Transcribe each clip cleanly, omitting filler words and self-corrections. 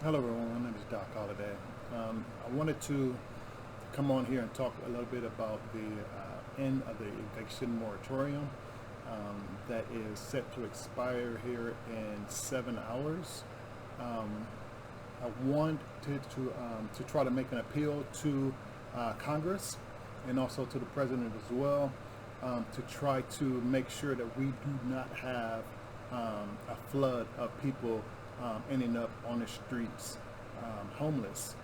Hello, everyone. My name is Doc Holliday. I wanted to come on here and talk a little bit about the end of the eviction moratorium that is set to expire here in 7 hours. Um, I wanted to try to make an appeal to Congress and also to the president as well to try to make sure that we do not have a flood of people ending up on the streets homeless.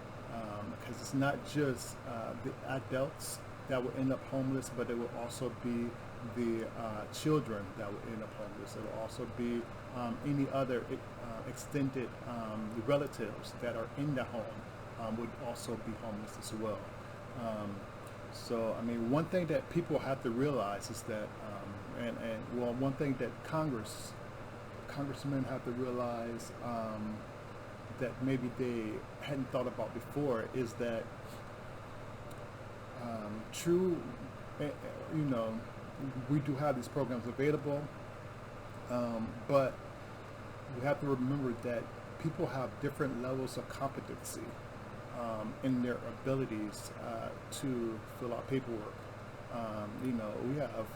Because it's not just the adults that will end up homeless, but it will also be the children that will end up homeless. It will also be any other extended relatives that are in the home would also be homeless as well. Um, so, I mean, one thing that people have to realize is that, one thing that congressmen have to realize that maybe they hadn't thought about before is that true, eh, you know, we do have these programs available, but we have to remember that people have different levels of competency in their abilities to fill out paperwork. We have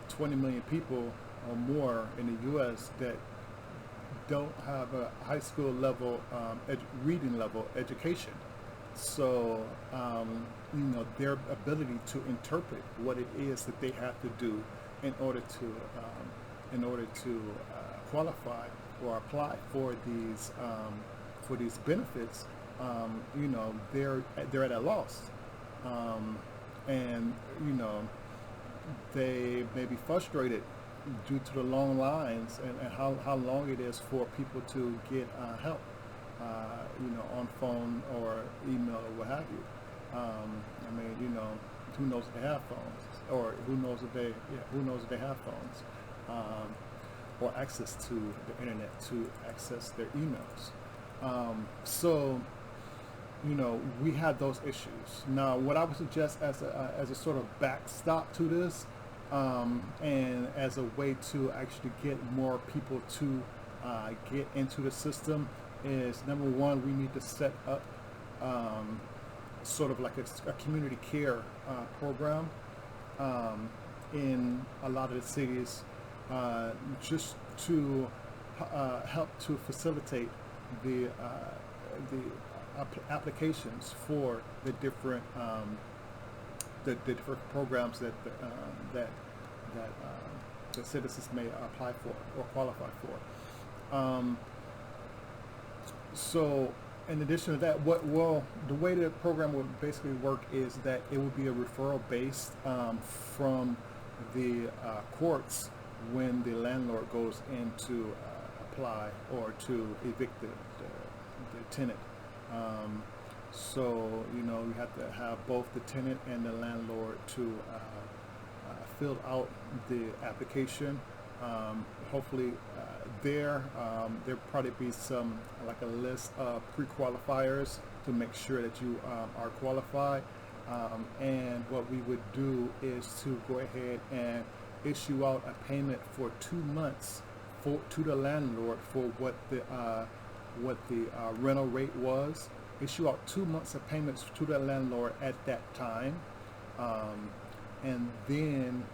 20 million people or more in the U.S. that don't have a high school level reading level education. So, their ability to interpret what it is that they have to do in order to qualify or apply for these benefits, they're at a loss, um, and you know they may be frustrated due to the long lines and how long it is for people to get help, on phone or email or what have you. Who knows if they have phones, or who knows if they have phones, or access to the internet to access their emails. So, we had those issues. Now, what I would suggest as a sort of backstop to this, and as a way to actually get more people to get into the system, is number one, we need to set up um, sort of like a community care program in a lot of the cities, just to help to facilitate the applications for the different programs that the citizens may apply for or qualify for. So, in addition to that, the way the program would basically work is that it would be a referral based from the courts when the landlord goes in to apply or to evict the tenant. Um, so, you have to have both the tenant and the landlord to fill out the application. Hopefully, there'll probably be some like a list of pre-qualifiers to make sure that you are qualified. And what we would do is to go ahead and issue out a payment for 2 months to the landlord for what the rental rate was. Issue out 2 months of payments to the landlord at that time, um, and then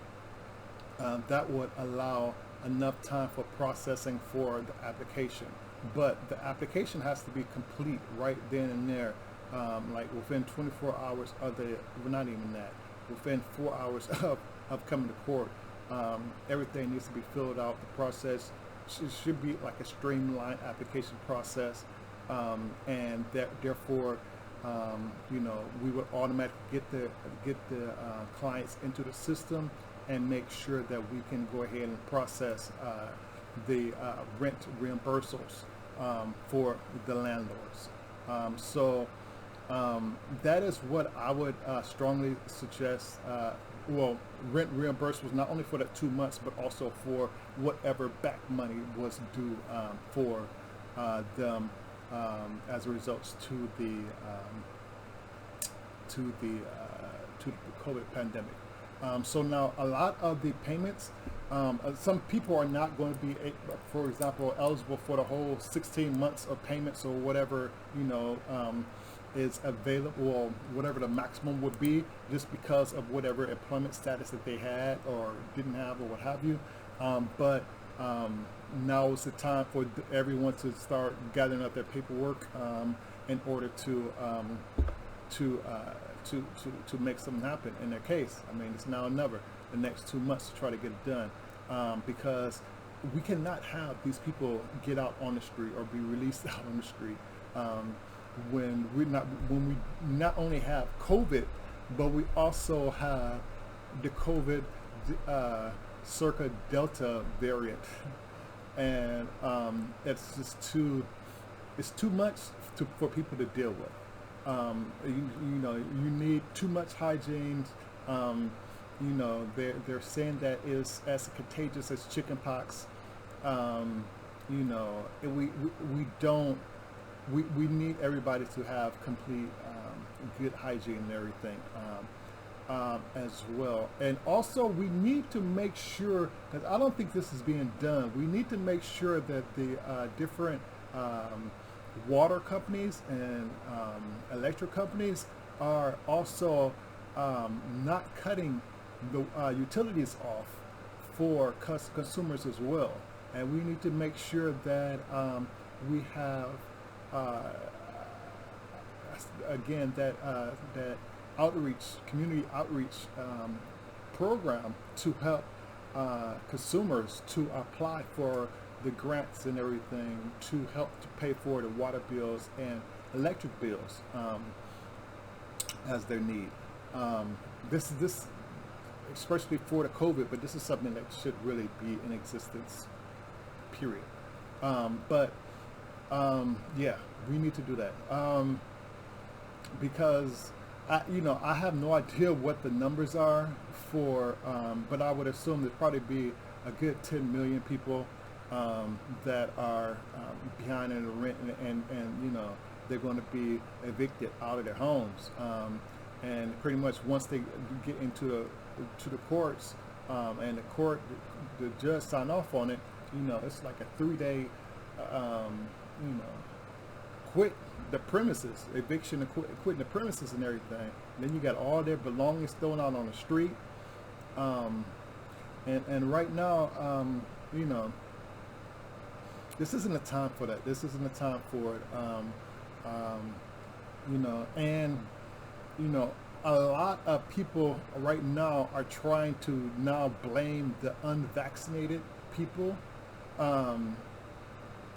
that would allow enough time for processing for the application. But the application has to be complete right then and there, like within 24 hours of well, not even that, within 4 hours of coming to court. Everything needs to be filled out. The process should be like a streamlined application process, and that therefore, we would automatically get the clients into the system and make sure that we can go ahead and process the rent reimbursables for the landlords. So that is what I would strongly suggest. Well, rent reimbursables not only for that 2 months, but also for whatever back money was due for them as a result to the COVID pandemic. So now a lot of the payments Some people are not going to be, for example, eligible for the whole 16 months of payments or whatever, is available, or whatever the maximum would be, just because of whatever employment status that they had or didn't have or what have you. But now is the time for everyone to start gathering up their paperwork in order to, to make something happen in their case. I mean, it's now or never. The next 2 months to try to get it done, because we cannot have these people get out on the street or be released out on the street when we not only have COVID, but we also have the COVID circa Delta variant, and it's just too much for people to deal with. You need too much hygiene. They're saying that is as contagious as chickenpox. We need everybody to have complete good hygiene and everything as well. And also we need to make sure, because I don't think this is being done, we need to make sure that the different water companies and electric companies are also not cutting the utilities off for consumers as well. And we need to make sure that we have again that community outreach program to help consumers to apply for the grants and everything to help to pay for the water bills and electric bills as their need. This especially for the COVID, but this is something that should really be in existence, period. Yeah, we need to do that because I have no idea what the numbers are for, but I would assume there'd probably be a good 10 million people that are behind in the rent, and they're going to be evicted out of their homes, and pretty much once they get into the courts, and the judge sign off on it, it's like a 3-day quit the premises, eviction, and quitting the premises and everything. And then you got all their belongings thrown out on the street, and right now, this isn't a time for that. This isn't a time for it. A lot of people right now are trying to now blame the unvaccinated people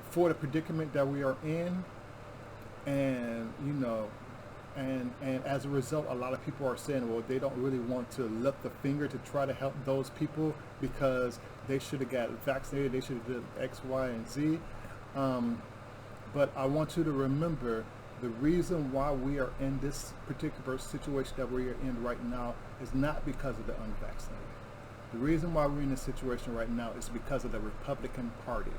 for the predicament that we are in, and and as a result, a lot of people are saying, well, they don't really want to lift the finger to try to help those people because they should have got vaccinated, they should have done X, Y, and Z. But I want you to remember, the reason why we are in this particular situation that we are in right now is not because of the unvaccinated. The reason why we're in this situation right now is because of the Republican Party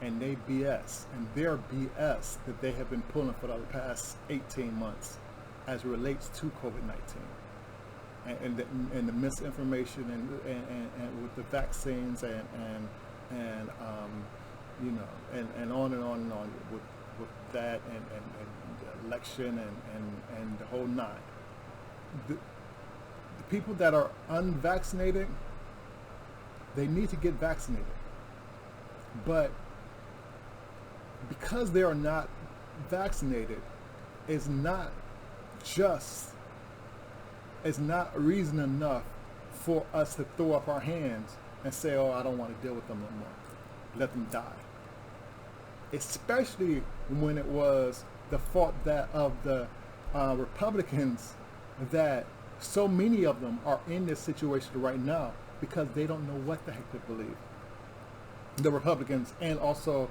and they BS, and their BS that they have been pulling for the past 18 months as it relates to COVID-19 and the misinformation and with the vaccines and on and on with that and the election and the whole nine. The people that are unvaccinated, they need to get vaccinated, but because they are not vaccinated is not reason enough for us to throw up our hands and say, oh, I don't want to deal with them no more. Let them die. Especially when it was the fault of the Republicans that so many of them are in this situation right now because they don't know what the heck to believe. The Republicans and also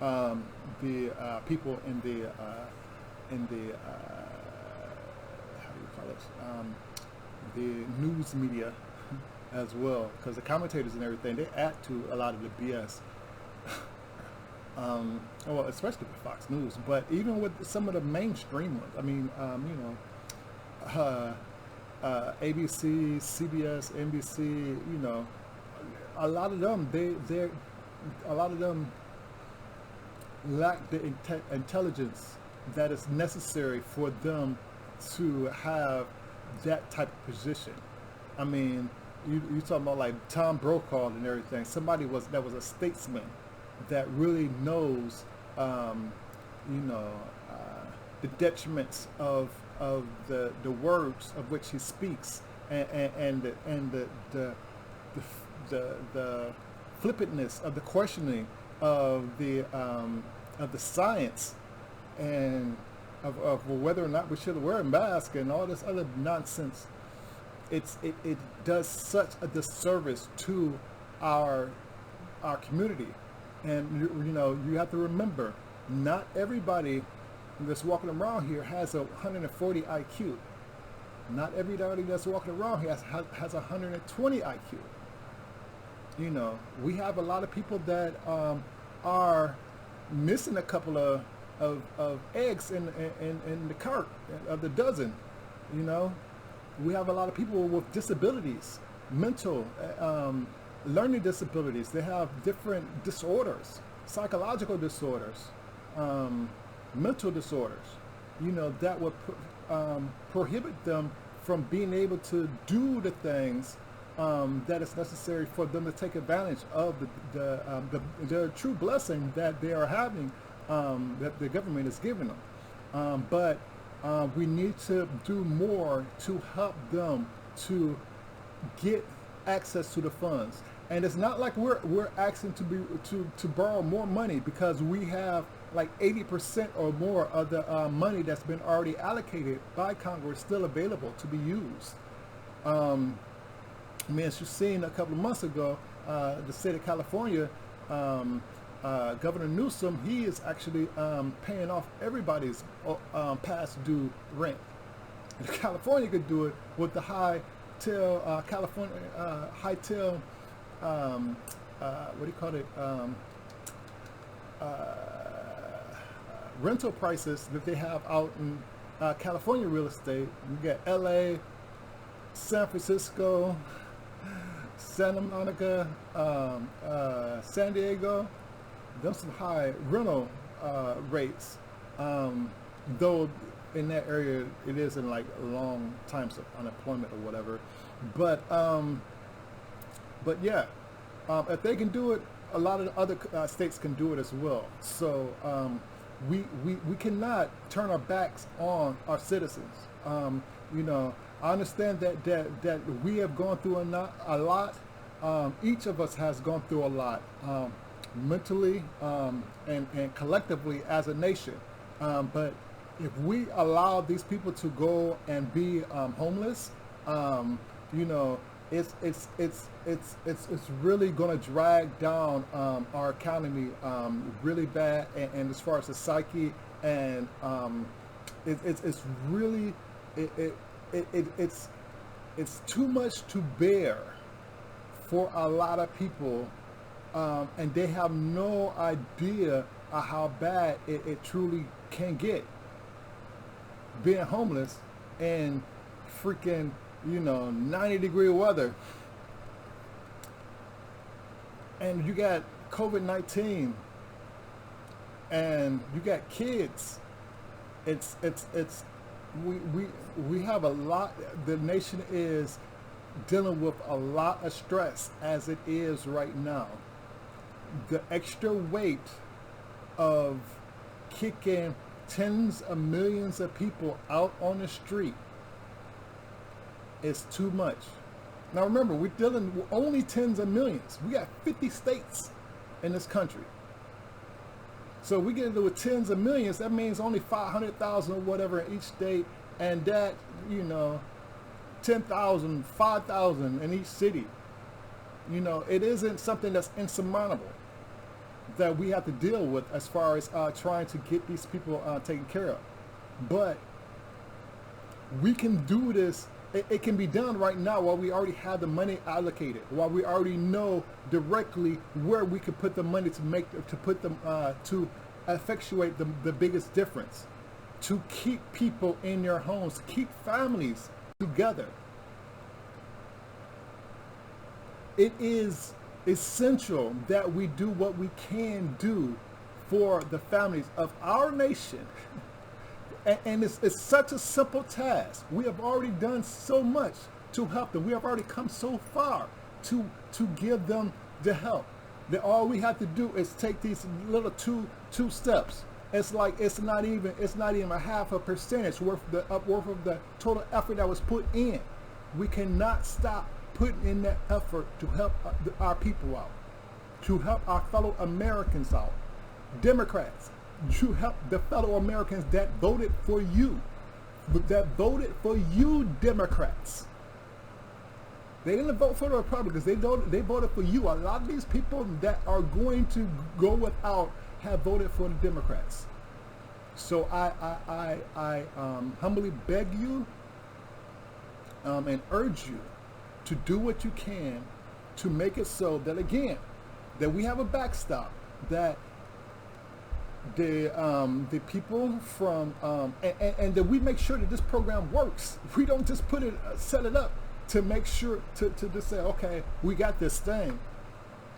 the people in the how do you call it? The news media as well, because the commentators and everything, they add to a lot of the BS. Well, especially with Fox News, but even with some of the mainstream ones. I mean, ABC, CBS, NBC, a lot of them a lot of them lack the intelligence that is necessary for them to have that type of position. I mean, you talking about like Tom Brokaw and everything. Somebody that was a statesman that really knows, you know, the detriments of the words of which he speaks, and the flippantness of the questioning of the science, and of whether or not we should wear a mask and all this other nonsense. It does such a disservice to our community. And you know, you have to remember, not everybody that's walking around here has a 140 IQ. Not everybody that's walking around here has 120 IQ. You know, we have a lot of people that are missing a couple of eggs in the cart of the dozen. You know, we have a lot of people with disabilities, mental, learning disabilities. They have different disorders, psychological disorders, mental disorders, you know, that would prohibit them from being able to do the things that is necessary for them to take advantage of the true blessing that they are having, that the government is giving them. But we need to do more to help them to get access to the funds. And it's not like we're asking to borrow more money, because we have like 80% or more of the money that's been already allocated by Congress still available to be used. I mean, as you've seen a couple of months ago, the state of California, Governor Newsom, he is actually paying off everybody's past due rent. If California could do it with the Hightail California Hightail, what do you call it? Rental prices that they have out in California real estate. You got LA, San Francisco, Santa Monica, San Diego. Those some high rental rates. Though in that area it isn't like long times of unemployment or whatever. But yeah, if they can do it, a lot of the other states can do it as well. So we cannot turn our backs on our citizens. You know, I understand that we have gone through a lot. Each of us has gone through a lot, mentally and collectively as a nation. But if we allow these people to go and be homeless, you know, it's really going to drag down our economy really bad, and as far as the psyche, and it's really it's too much to bear for a lot of people, and they have no idea of how bad it truly can get. Being homeless and freaking, you know, 90-degree weather, and you got COVID-19, and you got kids. We have a lot. The nation is dealing with a lot of stress as it is right now. The extra weight of kicking tens of millions of people out on the street is too much. Now remember, we're dealing with only tens of millions. We got 50 states in this country. So we get into with tens of millions, that means only 500,000 or whatever in each state, and that, you know, 10,000, 5,000 in each city. You know, it isn't something that's insurmountable that we have to deal with as far as trying to get these people taken care of. But we can do this. It can be done right now while we already have the money allocated, while we already know directly where we could put the money to effectuate the biggest difference, to keep people in their homes, keep families together. It is essential that we do what we can do for the families of our nation. And it's such a simple task. We have already done so much to help them. We have already come so far to give them the help. That all we have to do is take these little two steps. It's like it's not even a half a percentage worth of the total effort that was put in. We cannot stop putting in that effort to help our people out, to help our fellow Americans out. Democrats, to help the fellow Americans that voted for you, Democrats. They didn't vote for the Republicans. They voted for you. A lot of these people that are going to go without have voted for the Democrats. So I humbly beg you and urge you to do what you can to make it so that, again, that we have a backstop, that the people from and that we make sure that this program works. We don't just set it up to make sure to just say, okay, we got this thing,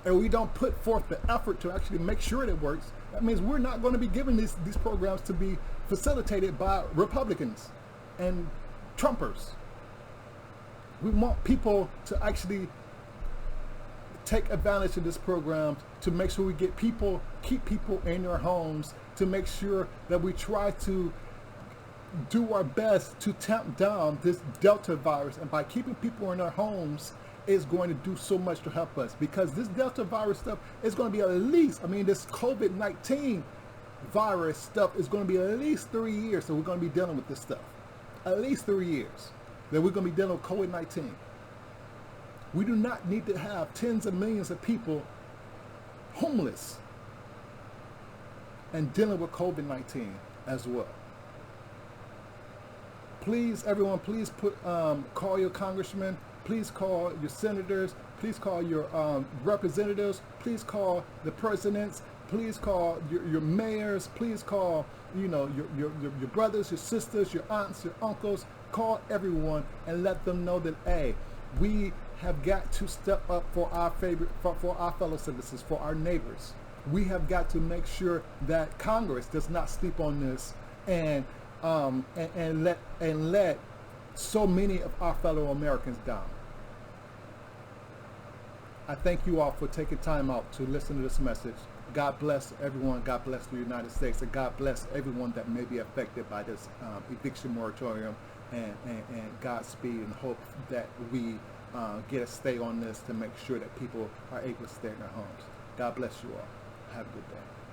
and we don't put forth the effort to actually make sure it works. That means we're not going to be giving these programs to be facilitated by Republicans and Trumpers. We want people to actually take advantage of this program to make sure we keep people in their homes, to make sure that we try to do our best to tamp down this Delta virus. And by keeping people in their homes is going to do so much to help us, because this Delta virus stuff is going to be at least, this COVID-19 virus stuff is going to be at least 3 years. So we're going to be dealing with this stuff. At least 3 years that we're going to be dealing with COVID-19. We do not need to have tens of millions of people homeless and dealing with COVID-19 as well. Please, everyone, please call your congressmen, please call your senators, please call your representatives, please call the presidents, please call your mayors, please call your brothers, your sisters, your aunts, your uncles. Call everyone and let them know that, hey, we have got to step up for our fellow citizens, for our neighbors. We have got to make sure that Congress does not sleep on this and let so many of our fellow Americans down. I thank you all for taking time out to listen to this message. God bless everyone. God bless the United States, and God bless everyone that may be affected by this eviction moratorium. And Godspeed, and hope that we get a stay on this to make sure that people are able to stay in their homes. God bless you all. Have a good day.